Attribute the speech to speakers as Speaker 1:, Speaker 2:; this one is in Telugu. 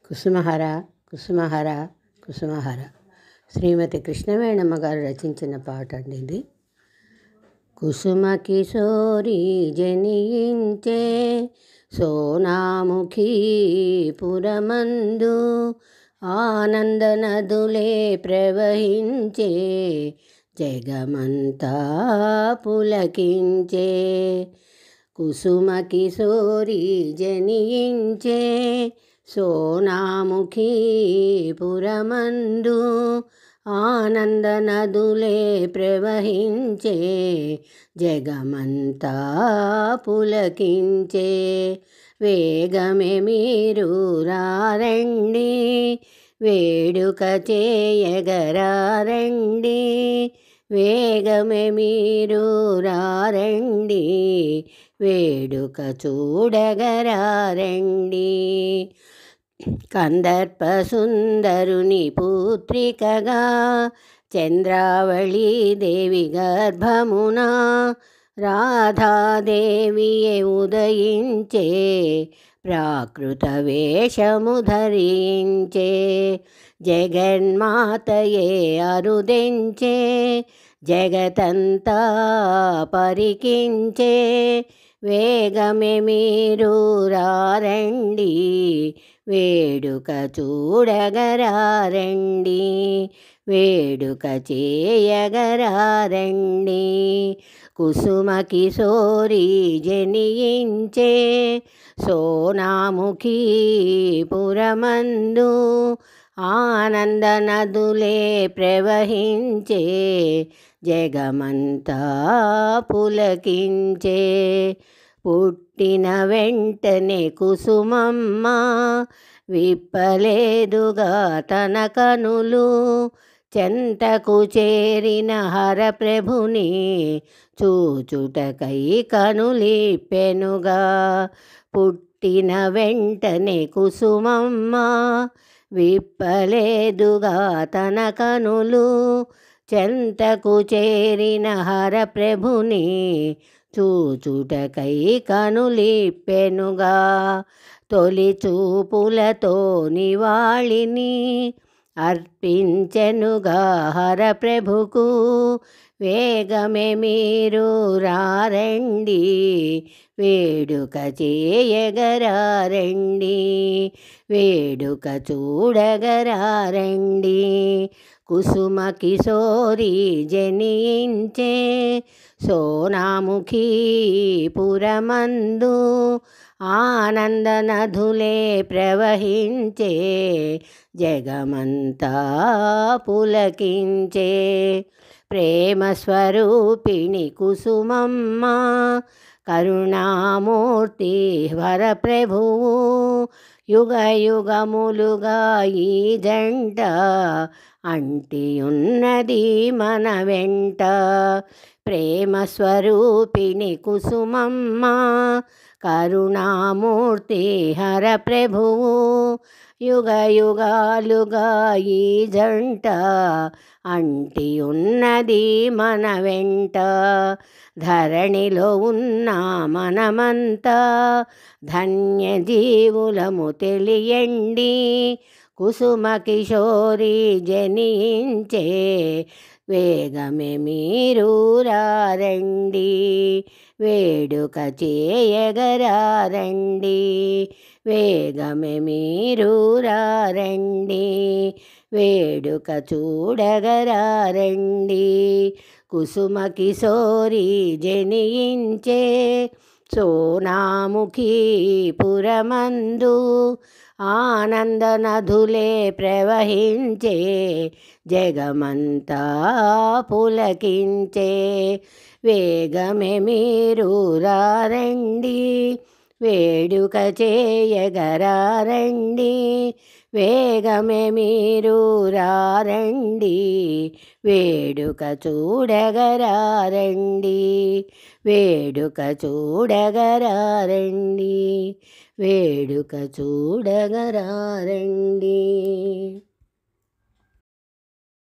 Speaker 1: కుసుమహర కుసుమహర కుసుమహర శ్రీమతి కృష్ణవేణమ్మ గారు రచించిన పాట అండి ఇది. కుసుమ కిశోరి జనించే సోనాముఖీ పురమందు ఆనంద నదులే ప్రవహించే జగమంతా పులకించే. కుసుమ కిశోరి జనించే సోనాముఖీ పురమందు ఆనంద నదులే ప్రవహించే జగమంతా పులకించే. వేగమే మీరు రారండి వేడుక చేయగరారండి, వేగమే మీరు రారండి వేడుక చూడగరారండి. కందర్ప సుందరుని పుత్రికగా చంద్రావళీ దేవి గర్భమున రాధాదేవియే ఉదయించే ప్రాకృత వేషము ధరించే. జగన్మాతయే అరుదెంచే జగతంతా పరికించే. వేగమే మీరు రారండి వేడుక చూడగరారండి, వేడుక చేయగరారండి. కుసుమ కిశోరి జనించే సోనాముఖీ పురమందు ఆనంద నదులే ప్రవహించే జగమంతా పులకించే. పుట్టిన వెంటనే కుసుమమ్మ విప్పలేదుగా తన కనులు, చెంతకు చేరిన హరప్రభుని చూచుటకై కనులిప్పెనుగా. పుట్టిన వెంటనే కుసుమమ్మ విప్పలేదుగా తన కనులు, చెంతకు చేరిన హరప్రభుని చూచుటకై కనులిప్పెనుగా. తొలి చూపులతో నివాళిని అర్పించెనుగా హరప్రభుకు. వేగమే మీరు రారండి వేడుక చేయగరారండి, వేడుక చూడగరారండి. కుసుమ కిశోరి జనించే సోనాముఖీ పురమందు ఆనంద నదులే ప్రవహించే జగమంతా పులకించే. ప్రేమ స్వరూపిణి కుసుమమ్మ కరుణామూర్తి వరప్రభువు, యుగ యుగములుగా ఈ జంట అంటియున్నది మన వెంట. ప్రేమ స్వరూపిణి కుసుమమ్మ కరుణామూర్తి హరప్రభువు, యుగ యుగాలుగా ఈ జంట అంటియున్నది మన వెంట. ధరణిలో ఉన్న మనమంతా ధన్య జీవులము తెలియండి. కుసుమ కిశోరి జనించే వేగమే మీరు రారండి వేడుక చేయగరారండి, వేగమే మీరు రారండి వేడుక చూడగరారండి. కుసుమ కిశోరి జనించే సోనాముఖీ పురమందు ఆనంద నదులే ప్రవహించే జగమంతా పులకించే. వేగమే మీరు రారండి వేడుక చేయగరారండి, వేగమే మీరు రారండి వేడుక చూడగరారండి, వేడుక చూడగరారండి, వేడుక చూడగరారండి.